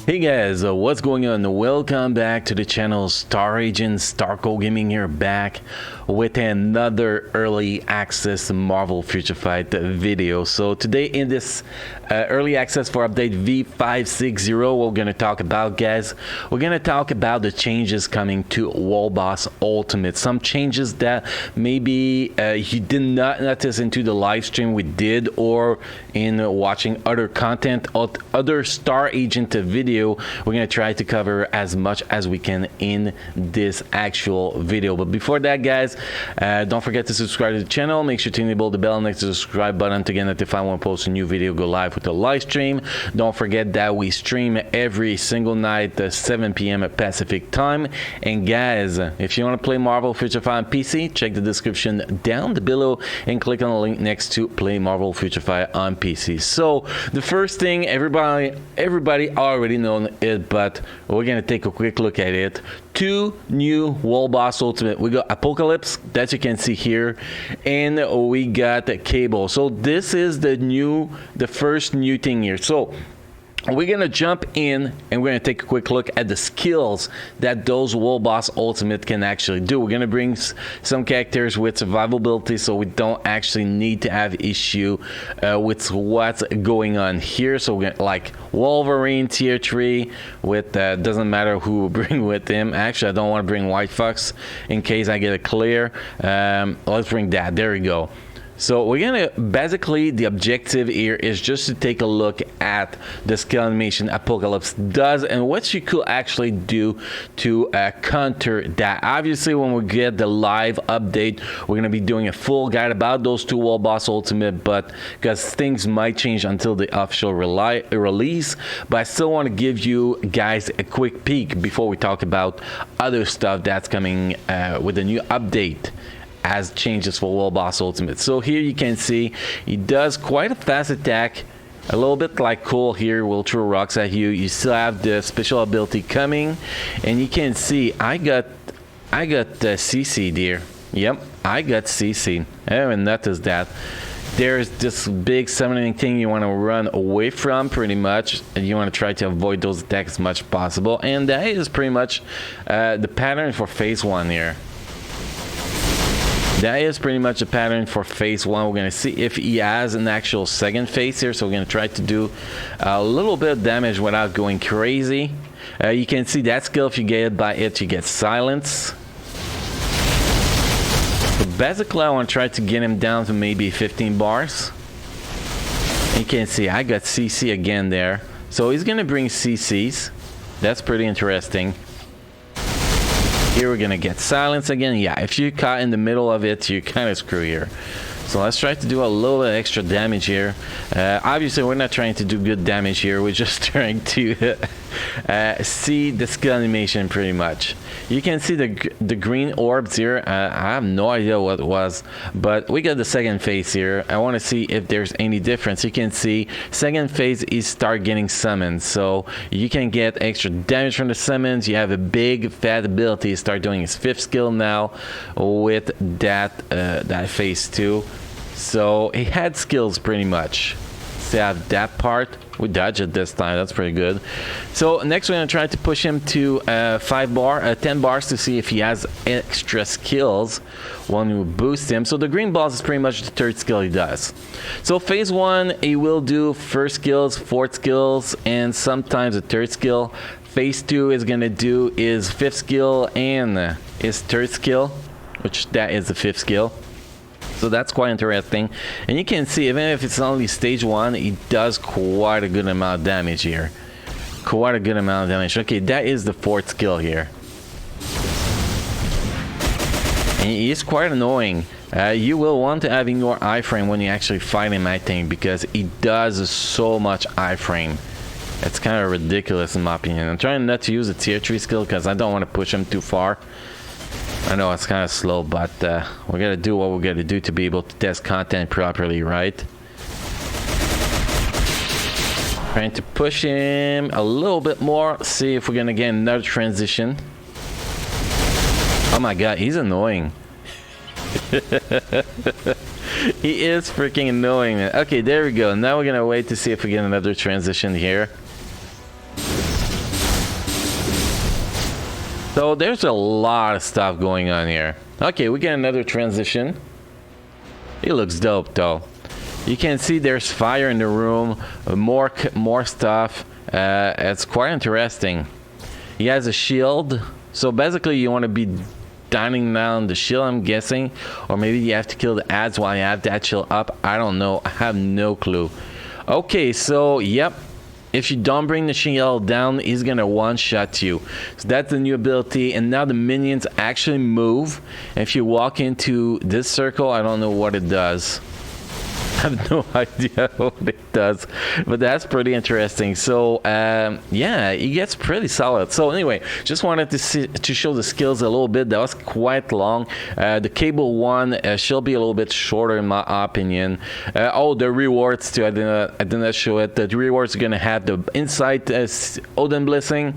Hey guys, what's going on? Welcome back to the channel. Star Agent Starco Gaming here, back with another early access Marvel Future Fight video. So today in this early access for update V560, we're going to talk about, guys, we're going to talk about the changes coming to World Boss Ultimate. Some changes that maybe you did not notice into the live stream we did, or in watching other content or other Star Agent video. We're going to try to cover as much as we can in this actual video. But before that, guys, don't forget to subscribe to the channel. Make sure to enable the bell next to the subscribe button to get notified when I post a new video, go live with a live stream. Don't forget that we stream every single night at 7 p.m. at Pacific time. And guys, if you want to play Marvel Future Fight on PC, check the description down below and click on the link next to play Marvel Future Fight on PC. So the first thing, everybody already knows it, but we're gonna take a quick look at it. Two new World Boss Ultimate. We got Apocalypse, that you can see here, and we got Cable. So this is the first new thing here. So we're gonna jump in and we're gonna take a quick look at the skills that those World Boss Ultimate can actually do. We're gonna bring some characters with survivability, so we don't actually need to have issue with what's going on here. So we're gonna, like Wolverine tier 3 with doesn't matter who we bring with him. Actually, I don't want to bring White Fox in case I get a clear. Let's bring that. There we go. So we're gonna basically, the objective here is just to take a look at the skill animation Apocalypse does and what you could actually do to counter that. Obviously, when we get the live update, we're gonna be doing a full guide about those two World Boss Ultimate, but because things might change until the official release, but I still want to give you guys a quick peek before we talk about other stuff that's coming with the new update as changes for World Boss Ultimate. So here you can see he does quite a fast attack, a little bit like Cole here will throw rocks at you. You still have the special ability coming, and you can see I got CC here. Yep, I got CC. I haven't noticed that. There's this big summoning thing you want to run away from, pretty much, and you want to try to avoid those attacks as much as possible, and that is pretty much the pattern for phase 1 here. That is pretty much a pattern for phase 1. We're going to see if he has an actual second phase here. So we're going to try to do a little bit of damage without going crazy. You can see that skill, if you get it by it, you get silence. So basically, I want to try to get him down to maybe 15 bars. You can see I got CC again there. So he's going to bring CCs. That's pretty interesting. Here we're gonna get silence again. Yeah, if you're caught in the middle of it, you're kind of screwed here. So let's try to do a little bit extra damage here. Obviously, we're not trying to do good damage here. We're just trying to see the skill animation pretty much. You can see the green orbs here. I have no idea what it was, but we got the second phase here. I want to see if there's any difference. You can see second phase is start getting summons, so you can get extra damage from the summons. You have a big fat ability to start doing his 5th skill now with that phase 2. So he had skills pretty much. So you have that part. We dodged it this time. That's pretty good. So next we're going to try to push him to 10 bars to see if he has extra skills when we boost him. So the green balls is pretty much the 3rd skill he does. So phase 1, he will do 1st skills, 4th skills, and sometimes a 3rd skill. Phase 2 is going to do his 5th skill and his 3rd skill, which that is the 5th skill. So that's quite interesting. And you can see, even if it's only stage 1, he does quite a good amount of damage here. Quite a good amount of damage. Okay, that is the 4th skill here. And he is quite annoying. You will want to have in your iframe when you actually fight him, I think, because he does so much iframe. It's kind of ridiculous in my opinion. I'm trying not to use a tier 3 skill because I don't want to push him too far. I know it's kind of slow, but we're gonna do what we're gonna do to be able to test content properly, right? Trying to push him a little bit more, see if we're gonna get another transition. Oh my god, he's annoying. He is freaking annoying, man. Okay, there we go. Now we're gonna wait to see if we get another transition here. So there's a lot of stuff going on here. Okay, we get another transition. It looks dope though. You can see there's fire in the room, more stuff. It's quite interesting. He has a shield, so basically you want to be dining down the shield, I'm guessing, or maybe you have to kill the ads while you have that shield up. I don't know. I have no clue. Okay, so yep. If you don't bring the shield down, he's gonna one-shot you. So that's the new ability, and now the minions actually move. If you walk into this circle, I don't know what it does. I have no idea what it does, but that's pretty interesting. So yeah, it gets pretty solid. So anyway, just wanted to show the skills a little bit. That was quite long. The cable one should be a little bit shorter in my opinion. Oh, the rewards too, I did not show it. The rewards are gonna have the insight Odin blessing,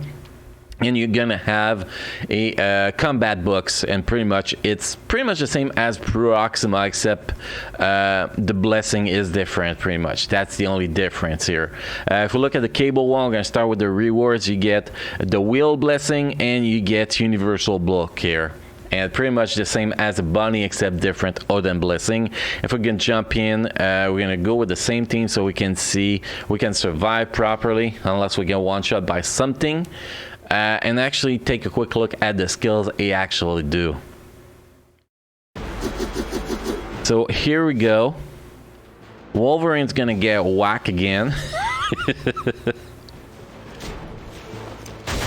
and you're gonna have a combat books, and pretty much it's pretty much the same as Proxima, except the blessing is different. Pretty much that's the only difference here. If we look at the cable one, we're gonna start with the rewards. You get the wheel blessing and you get universal block here, and pretty much the same as a bunny except different Odin blessing. If we can jump in, we're gonna go with the same team so we can see we can survive properly unless we get one shot by something. And actually take a quick look at the skills they actually do. So here we go. Wolverine's gonna get whacked again.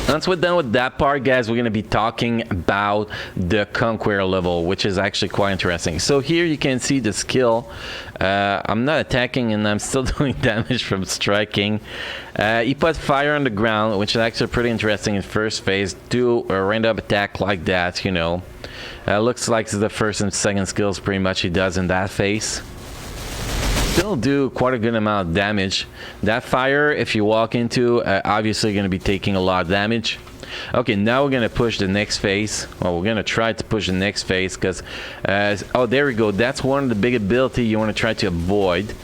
Once we're done with that part, guys, we're going to be talking about the Conqueror level, which is actually quite interesting. So here you can see the skill. I'm not attacking and I'm still doing damage from striking. He put fire on the ground, which is actually pretty interesting in first phase. Do a random attack like that, you know. Looks like the first and second skills pretty much he does in that phase. Still do quite a good amount of damage. That fire, if you walk into, obviously going to be taking a lot of damage. Okay, now we're going to push the next phase. Well, we're going to try to push the next phase because, oh, there we go. That's one of the big ability you want to try to avoid.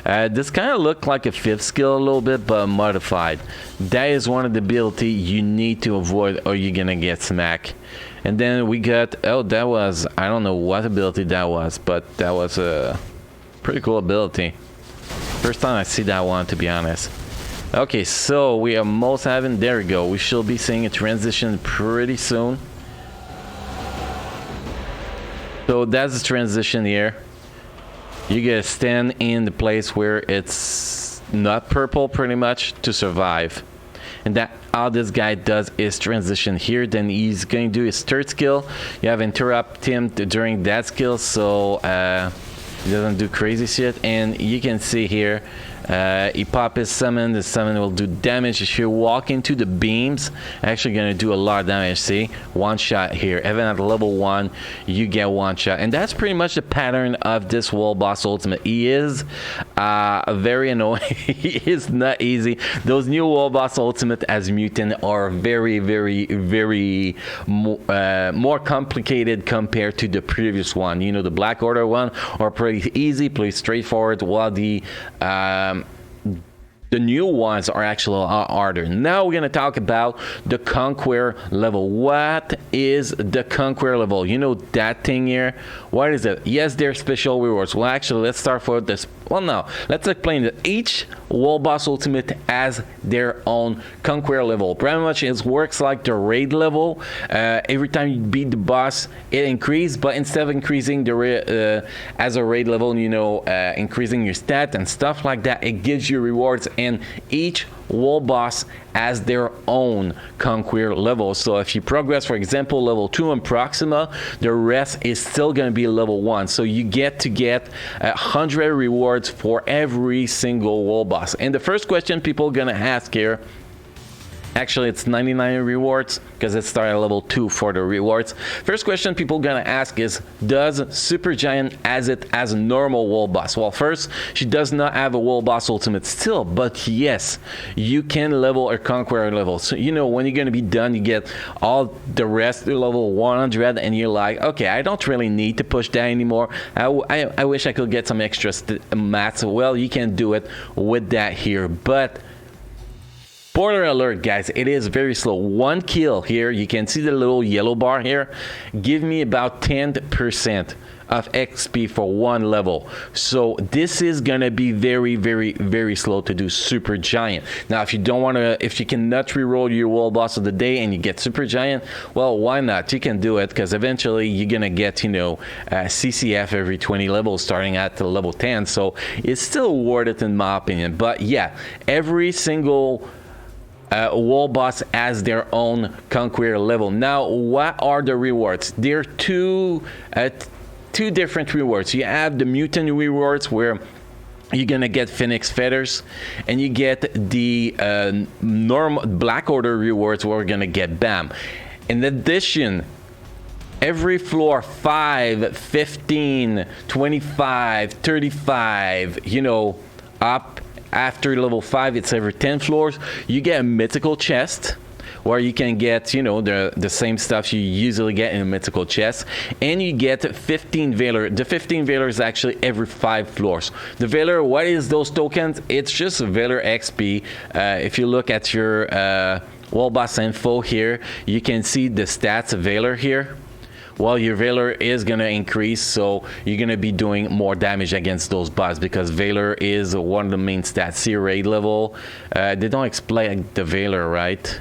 This kind of looked like a fifth skill a little bit, but modified. That is one of the ability you need to avoid or you're going to get smacked. And then we got, oh, that was, I don't know what ability that was, but that was a pretty cool ability. First time I see that one, to be honest. Okay, so we are most having, there we go. We should be seeing a transition pretty soon. So that's the transition here. You gotta stand in the place where it's not purple pretty much to survive. And that all this guy does is transition here. Then he's going to do his third skill. You have interrupt him during that skill, so he doesn't do crazy shit. And you can see here, he pop his summon. The summon will do damage. If you walk into the beams, actually gonna do a lot of damage. See, one shot here. Even at level 1, you get one shot, and that's pretty much the pattern of this wall boss ultimate. He is very annoying. He is not easy. Those new wall boss ultimate as mutant are very, very, very more complicated compared to the previous one. You know, the Black Order one are pretty easy, pretty straightforward, while the new ones are actually a lot harder. Now we're going to talk about the Conqueror level. What is the Conqueror level? You know that thing here? What is it? Yes, they're special rewards. Well, actually, let's start with this. Well, no. Let's explain that each wall boss ultimate has their own Conqueror level. Pretty much it works like the raid level. Every time you beat the boss, it increases, but instead of increasing the as a raid level, you know, increasing your stat and stuff like that, it gives you rewards, and each wall boss has their own Conqueror level. So if you progress, for example, level 2 in Proxima, the rest is still going to be level 1. So you get to get 100 rewards for every single wall boss. And the first question people are going to ask here, actually it's 99 rewards because it started at level 2 for the rewards. First question people gonna ask is, does Supergiant has it as a normal wall boss? Well, first, she does not have a wall boss ultimate still, but yes, you can level a Conqueror level. So you know, when you're gonna be done, you get all the rest to level 100 and you're like, okay, I don't really need to push that anymore. I wish I could get some extra mats. Well, you can do it with that here, but Spoiler alert, guys, it is very slow. One kill here, you can see the little yellow bar here, give me about 10% of XP for one level. So this is gonna be very, very, very slow to do super giant. Now, if you don't want to, if you cannot reroll your world boss of the day and you get super giant, well, why not? You can do it, because eventually you're gonna get, you know, CCF every 20 levels starting at level 10. So it's still worth it in my opinion. But yeah, every single wall boss has their own Conqueror level. Now, what are the rewards? There are two different rewards. You have the mutant rewards, where you're gonna get Phoenix feathers, and you get the normal Black Order rewards, where we're gonna get BAM. In addition, every floor 5, 15, 25, 35, you know, up after level 5, it's every 10 floors, you get a mythical chest, where you can get, you know, the same stuff you usually get in a mythical chest, and you get 15 Valor. The 15 Valor is actually every 5 floors. The Valor, what is those tokens? It's just Valor XP. If you look at your wall boss info here, you can see the stats of Valor here. Well, your Valor is gonna increase, so you're gonna be doing more damage against those boss, because Valor is one of the main stats. See raid level. They don't explain the Valor, right?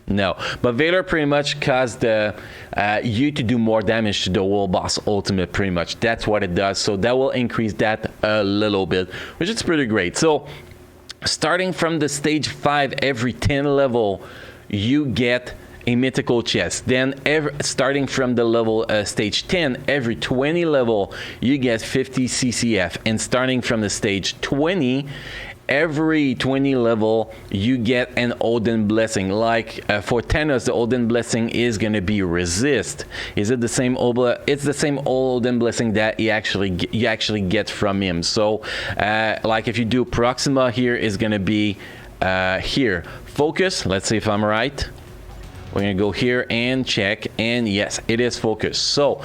No, but Valor pretty much caused you to do more damage to the wall boss ultimate. Pretty much that's what it does, so that will increase that a little bit, which is pretty great. So starting from the stage 5, every 10 level you get a mythical chest. Then starting from the level stage 10, every 20 level you get 50 CCF, and starting from the stage 20, every 20 level you get an Odin blessing. Like for Thanos, the Odin blessing is going to be resist. Is it the same it's the same Odin blessing that you actually get from him. So like if you do Proxima, here is going to be here focus. Let's see if I'm right. We're gonna go here and check, and yes, it is focused. So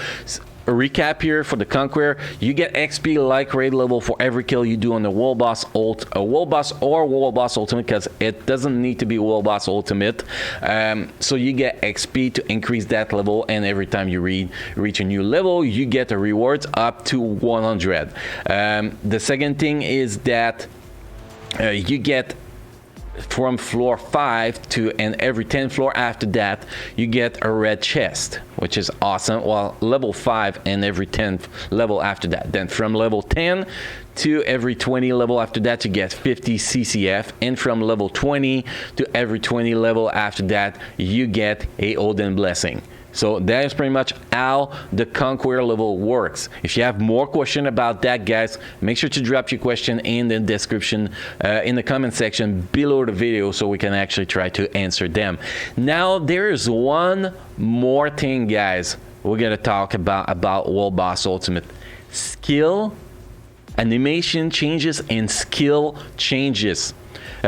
a recap here for the Conqueror: you get XP like raid level for every kill you do on the wall boss wall boss or wall boss ultimate, because it doesn't need to be wall boss ultimate. So you get XP to increase that level, and every time you reach a new level, you get the rewards up to 100. The second thing is that you get from floor 5 to, and every 10 floor after that you get a red chest, which is awesome. Well, level 5 and every 10th level after that. Then from level 10 to every 20 level after that you get 50 CCF, and from level 20 to every 20 level after that you get a Odin blessing. So that is pretty much how the Conqueror level works. If you have more question about that, guys, make sure to drop your question in the description, in the comment section below the video, so we can actually try to answer them. Now, there is one more thing, guys, we're gonna talk about Wall Boss Ultimate. Skill, animation changes, and skill changes.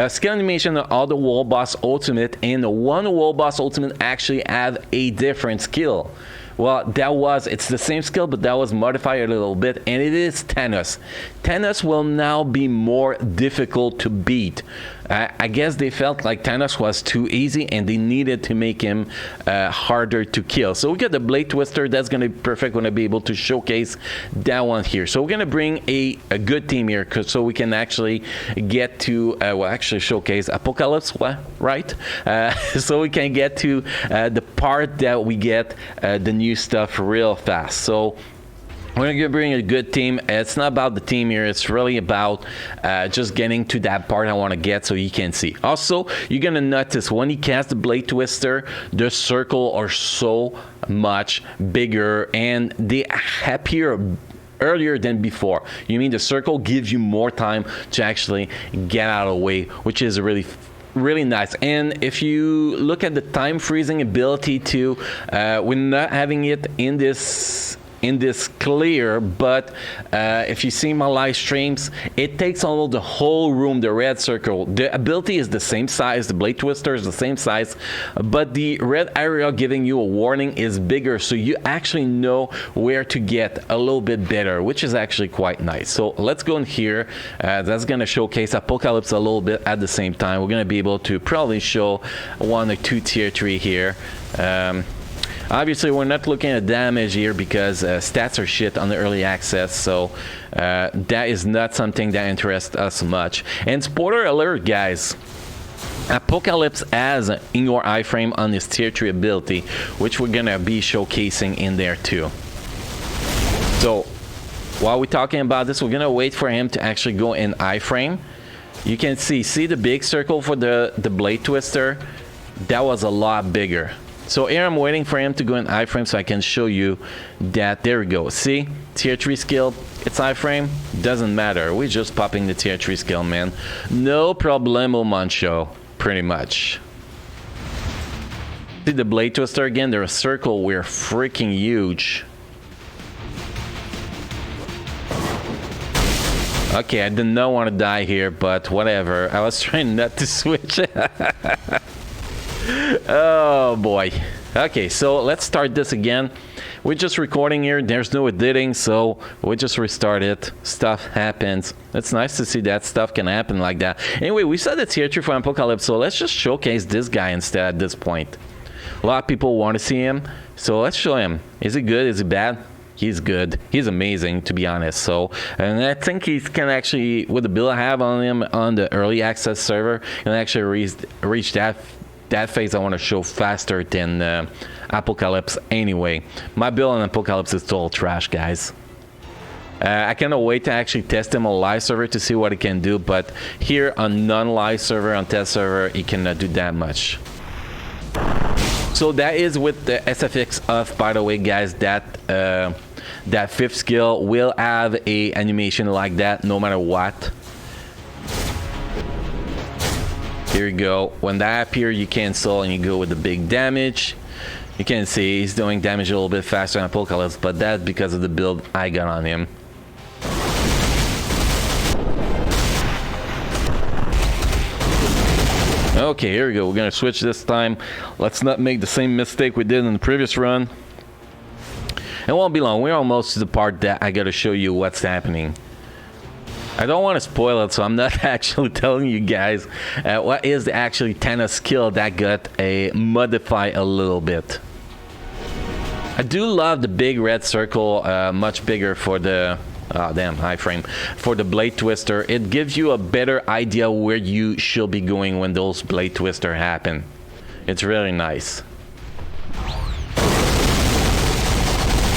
Skill animation on all the wall boss ultimate, and one wall boss ultimate actually have a different skill. Well, it's the same skill, but that was modified a little bit, and it is Thanos. Thanos will now be more difficult to beat. I guess they felt like Thanos was too easy, and they needed to make him harder to kill. So we got the Blade Twister. That's going to be perfect. Going to be able to showcase that one here. So we're going to bring a good team here, so we can actually get to, well, actually showcase Apocalypse, right? So we can get to the part that we get the new stuff real fast. So we're gonna bring a good team. It's not about the team here, it's really about just getting to that part I want to get, so you can see. Also, you're gonna notice when you cast the Blade Twister, the circle are so much bigger, and they appear earlier than before. You mean the circle gives you more time to actually get out of the way, which is really nice. And if you look at the time freezing ability too, we're not having it in this in this clear, but if you see my live streams, it takes almost the whole room, the red circle. The ability is the same size, the blade twister is the same size, but the red area giving you a warning is bigger, so you actually know where to get a little bit better, which is actually quite nice. So let's go in here. That's going to showcase Apocalypse a little bit at the same time. We're going to be able to probably show 1 or 2 tier 3 here. Obviously, we're not looking at damage here because stats are shit on the early access, so that is not something that interests us much. And spoiler alert, guys, Apocalypse has in your iframe on his tier 3 ability, which we're gonna be showcasing in there too. So while we're talking about this, we're gonna wait for him to actually go in iframe. You can see the big circle for the blade twister. That was a lot bigger. So here I'm waiting for him to go in iframe so I can show you that. There we go. See? Tier 3 skill. It's iframe. Doesn't matter. We're just popping the tier 3 skill, man. No problemo, Mancho. Pretty much. See the blade twister again? They're a circle. We're freaking huge. Okay, I did not want to die here, but whatever. I was trying not to switch. Oh boy. Okay, so let's start this again. We're just recording here. There's no editing, so we just restart it. Stuff happens. It's nice to see that stuff can happen like that. Anyway, we saw the tier 3 for Apocalypse, so let's just showcase this guy instead at this point. A lot of people want to see him, so let's show him. Is he good? Is he bad? He's good. He's amazing, to be honest. So, and I think he can actually, with the build I have on him on the early access server, can actually reach that phase I want to show faster than Apocalypse anyway. My build on Apocalypse is total trash, guys. I cannot wait to actually test him on live server to see what he can do, but here on non-live server, on test server, he cannot do that much. So that is with the SFX off, by the way, guys. That 5th skill will have a animation like that no matter what. Here you go. When that appears, you cancel and you go with the big damage. You can see he's doing damage a little bit faster than Apocalypse, but that's because of the build I got on him. Okay, here we go. We're gonna switch this time. Let's not make the same mistake we did in the previous run. It won't be long. We're almost to the part that I gotta show you what's happening. I don't want to spoil it, so I'm not actually telling you guys what is actually Tana's skill that got a modify a little bit. I do love the big red circle, much bigger for the iframe for the blade twister. It gives you a better idea where you should be going when those blade twister happen. It's really nice.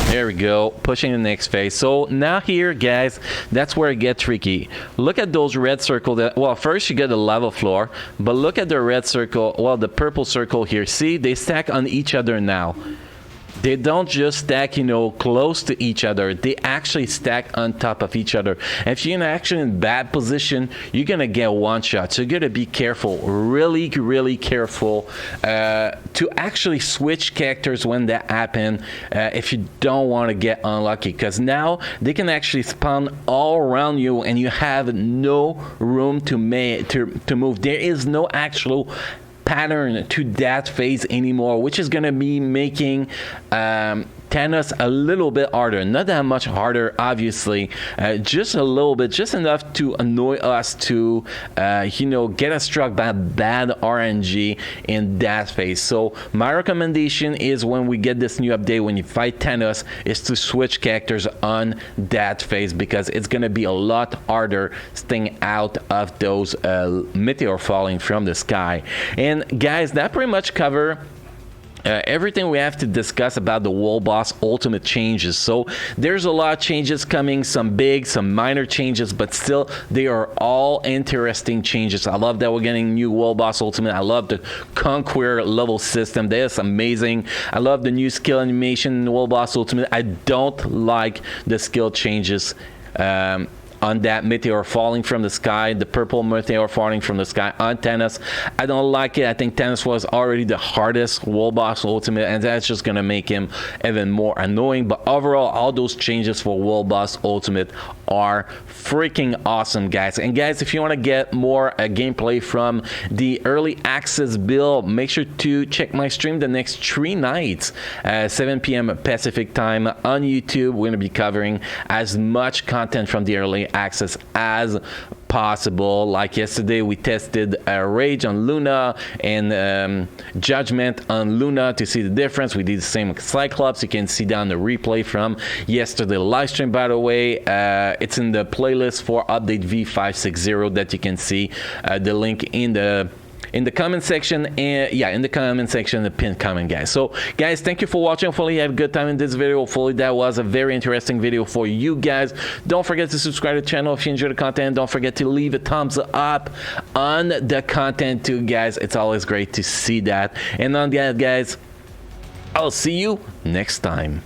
There we go, pushing the next phase. So now here, guys, that's where it gets tricky. Look at those red circle that, well, first you get the lava floor, but look at the red circle, well, the purple circle here. See, they stack on each other now. They don't just stack, you know, close to each other. They actually stack on top of each other. If you're actually in bad position, you're gonna get one shot. So you gotta be careful, really, really careful to actually switch characters when that happens. If you don't want to get unlucky, because now they can actually spawn all around you, and you have no room to move. There is no actual pattern to that phase anymore, which is gonna be making Thanos a little bit harder. Not that much harder, obviously, just a little bit, just enough to annoy us to you know, get us struck by bad RNG in that phase. So my recommendation is, when we get this new update, when you fight Thanos, is to switch characters on that phase, because it's gonna be a lot harder staying out of those meteor falling from the sky. And guys, that pretty much cover everything we have to discuss about the World Boss Ultimate changes. So there's a lot of changes coming, some big, some minor changes, but still they are all interesting changes. I love that we're getting new World Boss Ultimate. I love the Conqueror level system. That is amazing. I love the new skill animation in the World Boss Ultimate. I don't like the skill changes on that meteor falling from the sky, the purple meteor falling from the sky on tennis. I don't like it. I think tennis was already the hardest World Boss Ultimate, and that's just gonna make him even more annoying. But overall, all those changes for World Boss Ultimate are freaking awesome, guys. And guys, if you want to get more gameplay from the early access build, make sure to check my stream the next 3 nights, 7 p.m. Pacific time on YouTube. We're gonna be covering as much content from the early access as possible. Like yesterday, we tested Rage on Luna and Judgment on Luna to see the difference. We did the same with Cyclops. You can see down the replay from yesterday live stream, by the way. It's in the playlist for update V560 that you can see the link in the comment section, and yeah, in the comment section, the pinned comment, guys. So guys, thank you for watching. Hopefully you have a good time in this video. Hopefully that was a very interesting video for you guys. Don't forget to subscribe to the channel if you enjoy the content. Don't forget to leave a thumbs up on the content too, guys. It's always great to see that. And on that, guys, I'll see you next time.